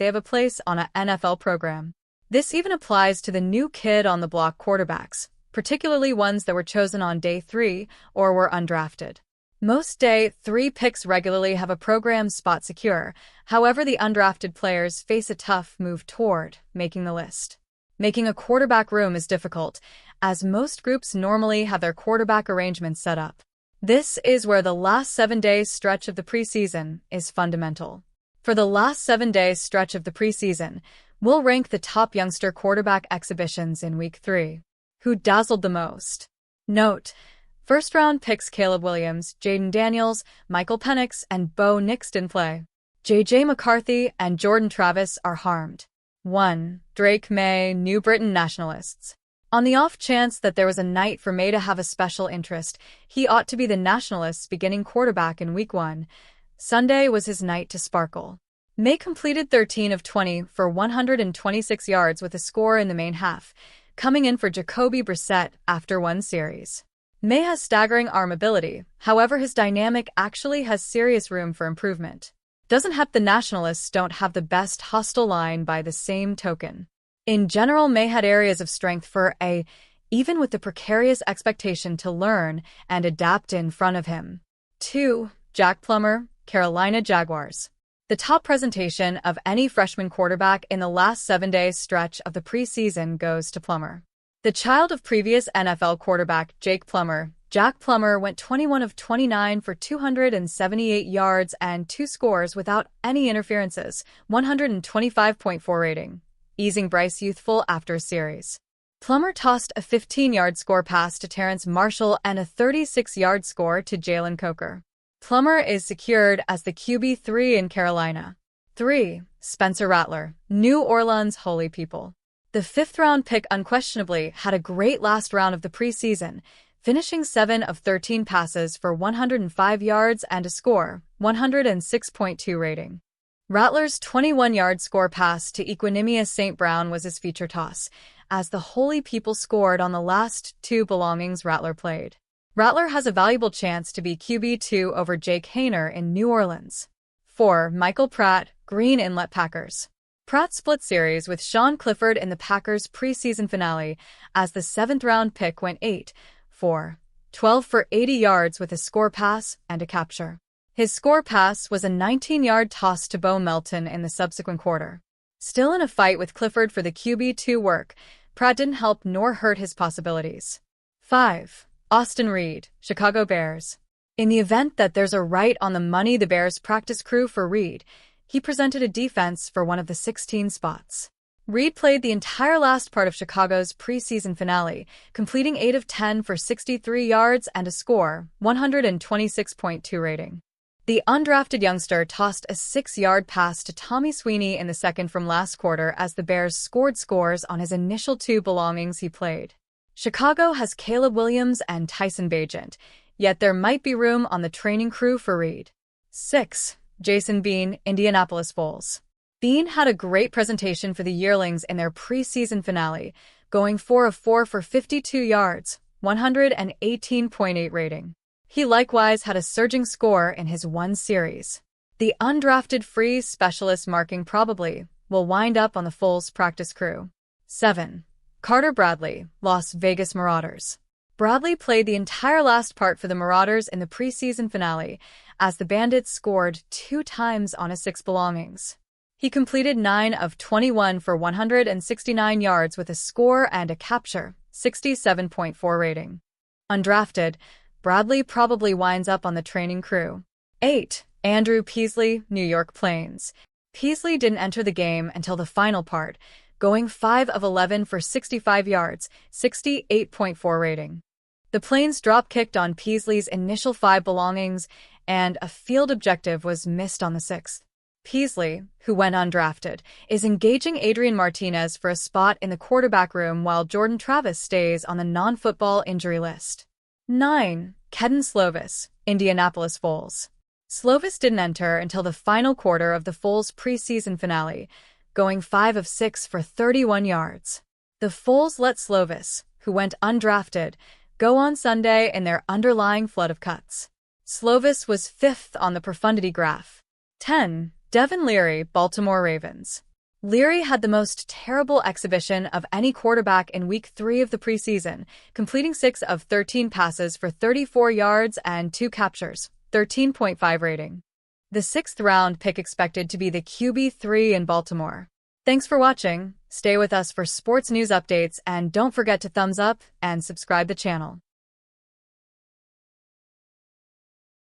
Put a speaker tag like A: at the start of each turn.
A: they have a place on an NFL program. This even applies to the new kid-on-the-block quarterbacks, particularly ones that were chosen on day 3 or were undrafted. Most day 3 picks regularly have a program spot secure. However, the undrafted players face a tough move toward making the list. Making a quarterback room is difficult, as most groups normally have their quarterback arrangements set up. This is where the last 7-day stretch of the preseason is fundamental. For the last 7-day stretch of the preseason, we'll rank the top youngster quarterback exhibitions in Week 3. Who dazzled the most? Note: first-round picks Caleb Williams, Jaden Daniels, Michael Penix, and Bo Nix didn't play. J.J. McCarthy and Jordan Travis are harmed. 1. Drake Maye, New Britain Nationalists. On the off chance that there was a night for Maye to have a special interest, he ought to be the Nationalists' beginning quarterback in Week 1. Sunday was his night to sparkle. Maye completed 13 of 20 for 126 yards with a score in the main half, coming in for Jacoby Brissett after one series. Maye has staggering arm ability, however his dynamic actually has serious room for improvement. Doesn't help the Nationalists don't have the best hostile line by the same token. In general, Maye had areas of strength for even with the precarious expectation to learn and adapt in front of him. 2. Jake Plummer, Carolina Jaguars. The top presentation of any freshman quarterback in the last 7-day stretch of the preseason goes to Plummer. The child of previous NFL quarterback Jake Plummer, Jake Plummer went 21 of 29 for 278 yards and 2 scores without any interferences, 125.4 rating, easing Bryce youthful after a series. Plummer tossed a 15-yard score pass to Terrence Marshall and a 36-yard score to Jalen Coker. Plummer is secured as the QB3 in Carolina. 3. Spencer Rattler, New Orleans Holy People. The 5th-round pick unquestionably had a great last round of the preseason, finishing 7 of 13 passes for 105 yards and a score, 106.2 rating. Rattler's 21-yard score pass to Equinemius St. Brown was his feature toss, as the Holy People scored on the last 2 belongings Rattler played. Rattler has a valuable chance to be QB2 over Jake Haener in New Orleans. 4. Michael Pratt, Green Inlet Packers. Pratt split series with Sean Clifford in the Packers' preseason finale, as the 7th-round pick went 8 for 12 for 80 yards with a score pass and a capture. His score pass was a 19-yard toss to Bo Melton in the subsequent quarter. Still in a fight with Clifford for the QB2 work, Pratt didn't help nor hurt his possibilities. 5. Austin Reed, Chicago Bears. In the event that there's a right on the money the Bears practice crew for Reed, he presented a defense for one of the 16 spots. Reed played the entire last part of Chicago's preseason finale, completing 8 of 10 for 63 yards and a score, 126.2 rating. The undrafted youngster tossed a 6-yard pass to Tommy Sweeney in the second from last quarter as the Bears scored scores on his initial 2 belongings he played. Chicago has Caleb Williams and Tyson Bagent, yet there might be room on the training crew for Reed. 6. Jason Bean, Indianapolis Bulls. Bean had a great presentation for the yearlings in their preseason finale, going 4 of 4 for 52 yards, 118.8 rating. He likewise had a surging score in his one series. The undrafted free specialist marking probably will wind up on the Bulls practice crew. 7. Carter Bradley, Las Vegas Marauders. Bradley played the entire last part for the Marauders in the preseason finale, as the Bandits scored 2 times on his 6 belongings. He completed 9 of 21 for 169 yards with a score and a capture, 67.4 rating. Undrafted, Bradley probably winds up on the training crew. 8. Andrew Peasley, New York Plains. Peasley didn't enter the game until the final part, going 5 of 11 for 65 yards, 68.4 rating. The Plains drop-kicked on Peasley's initial 5 belongings, and a field objective was missed on the 6th. Peasley, who went undrafted, is engaging Adrian Martinez for a spot in the quarterback room while Jordan Travis stays on the non-football injury list. 9. Kedon Slovis, Indianapolis Bulls. Slovis didn't enter until the final quarter of the Bulls' preseason finale, going 5 of 6 for 31 yards. The Bulls let Slovis, who went undrafted, go on Sunday in their underlying flood of cuts. Slovis was 5th on the profundity graph. 10. Devin Leary, Baltimore Ravens. Leary had the most terrible exhibition of any quarterback in Week 3 of the preseason, completing 6 of 13 passes for 34 yards and 2 captures, 13.5 rating. The 6th-round pick expected to be the QB3 in Baltimore. Thanks for watching. Stay with us for sports news updates and don't forget to thumbs up and subscribe the channel.